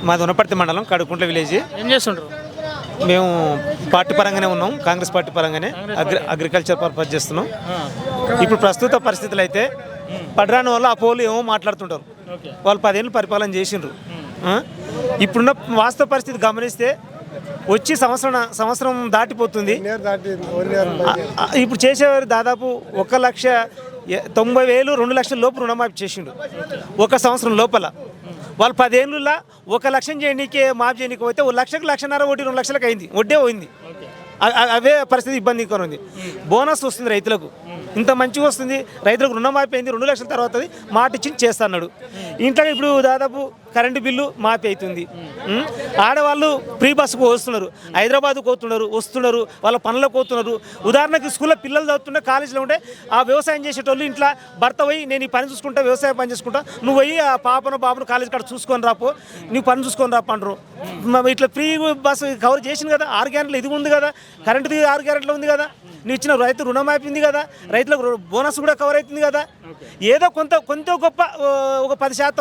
మాది వనపర్తి మండలం కడుకుంట్ల విలేజ్. ఏం చేస్తుంటారు? మేము పార్టీ పరంగానే ఉన్నాం, కాంగ్రెస్ పార్టీ పరంగానే అగ్రికల్చర్ పర్పస్ చేస్తున్నాం. ఇప్పుడు ప్రస్తుత పరిస్థితులు అయితే పడ్రాని వల్ల అపోలు ఏమో మాట్లాడుతుంటారు. వాళ్ళు 10 ఏళ్ళు పరిపాలన చేసిండ్రు. ఇప్పుడున్న వాస్తవ పరిస్థితి గమనిస్తే వచ్చి సంవత్సరం దాటిపోతుంది. ఇప్పుడు చేసేవారు దాదాపు 1,90,000 2 లక్షల లోపు రుణమాఫీ చేసిండు ఒక సంవత్సరం లోపల. వాళ్ళు 10 ఏళ్ళులా 1 లక్షం చేయనీకే మాఫీ చేయనీకి పోతే 1 లక్షకు 1,50,000 వడ్డీ 2 లక్షలకు అయింది, వడ్డే పోయింది. అవే పరిస్థితి ఇబ్బందికరం ఉంది. బోనస్ వస్తుంది రైతులకు, ఇంత మంచిగా వస్తుంది. రైతులకు రుణమాఫీ అయింది, 2 లక్షల తర్వాత మాట ఇచ్చి చేస్తున్నాడు. ఇంట్లో ఇప్పుడు దాదాపు కరెంటు బిల్లు మాఫీ అవుతుంది. ఆడవాళ్ళు ఫ్రీ బస్సుకు వస్తున్నారు, హైదరాబాద్కు వస్తున్నారు, వాళ్ళ పనులకు పోతున్నారు. ఉదాహరణకి స్కూల్లో పిల్లలు చదువుతుంటే కాలేజీలో ఉంటే ఆ వ్యవసాయం చేసేటోళ్ళు ఇంట్లో భర్త పోయి నేను ఈ పని చూసుకుంటా, వ్యవసాయం పని చేసుకుంటా, నువ్వు పోయి ఆ బాబును కాలేజీ కాడ చూసుకొని రాపో, నువ్వు పని చూసుకొని రాపో అంటారు. ఇట్లా ఫ్రీ బస్సు కవర్ చేసింది కదా, 6 గ్యారెంట్లు ఇది ఉంది కదా, కరెంటుది 6 గ్యారెంట్లు ఉంది కదా, నువ్వు ఇచ్చిన రైతు రుణమాఫీ ఉంది కదా, రైతులకు బోనస్ కూడా కవర్ అవుతుంది కదా. ఏదో కొంత గొప్ప ఒక 10%,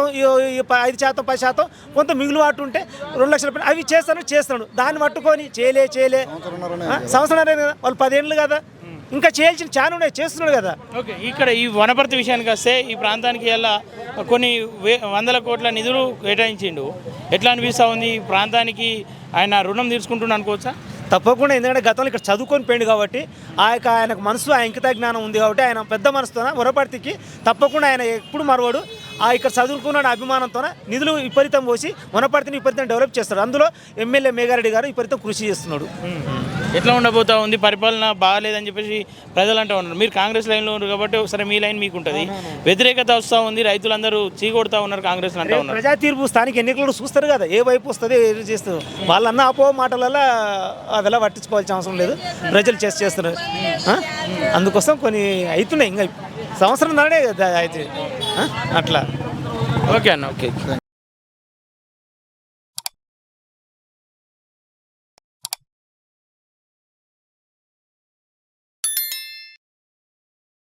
5%, 10% కొంత మిగులు వాటు ఉంటే 2 లక్షల అవి చేస్తాడు. దాన్ని పట్టుకొని చేయలే సంవత్సరం కదా, వాళ్ళు 10 ఏళ్ళు కదా, ఇంకా చేయాల్సిన చాలా ఉన్నాయి, చేస్తున్నాడు కదా. ఓకే, ఇక్కడ ఈ వనపర్తి విషయానికి వస్తే ఈ ప్రాంతానికి ఎలా కొన్ని వందల కోట్ల నిధులు కేటాయించిండు. ఎట్లా అనిపిస్తూ ఉంది ఈ ప్రాంతానికి? ఆయన రుణం తీసుకుంటున్నా అనుకోవచ్చా? తప్పకుండా. ఎందుకంటే గతంలో ఇక్కడ చదువుకొని పోయింది కాబట్టి ఆయనకు మనసు, ఆ ఇంకిత జ్ఞానం ఉంది కాబట్టి ఆయన పెద్ద మనసుతో వనపర్తికి తప్పకుండా ఆయన ఎప్పుడు మరవాడు. ఇక్కడ చదువుకున్న అభిమానంతో నిధులు విపరీతం పోసి వనపర్తిని విపరీతం డెవలప్ చేస్తాడు. అందులో ఎమ్మెల్యే మేఘారెడ్డి గారు విపరీతం కృషి చేస్తున్నాడు. ఎట్లా ఉండబోతా ఉంది? పరిపాలన బాగాలేదని చెప్పేసి ప్రజలు అంటూ ఉన్నారు. మీరు కాంగ్రెస్ లైన్లో ఉన్నారు కాబట్టి ఒకసారి మీ లైన్ మీకు ఉంటుంది. వ్యతిరేకత వస్తూ ఉంది, రైతులందరూ చీకొడతా ఉన్నారు కాంగ్రెస్ అంటూ ఉన్నారు. ప్రజా తీర్పు స్థానిక ఎన్నికలు చూస్తారు కదా, ఏ వైపు వస్తుంది, ఏది చేస్తారు. వాళ్ళన్న అపో మాటలలో అదెలా పట్టించుకోవాల్సిన అవసరం లేదు, ప్రజలు చేస్తున్నారు. అందుకోసం కొన్ని అవుతున్నాయి, ఇంకా సంవత్సరం నడే అయితే అట్లా. ఓకే అన్న, ఓకే.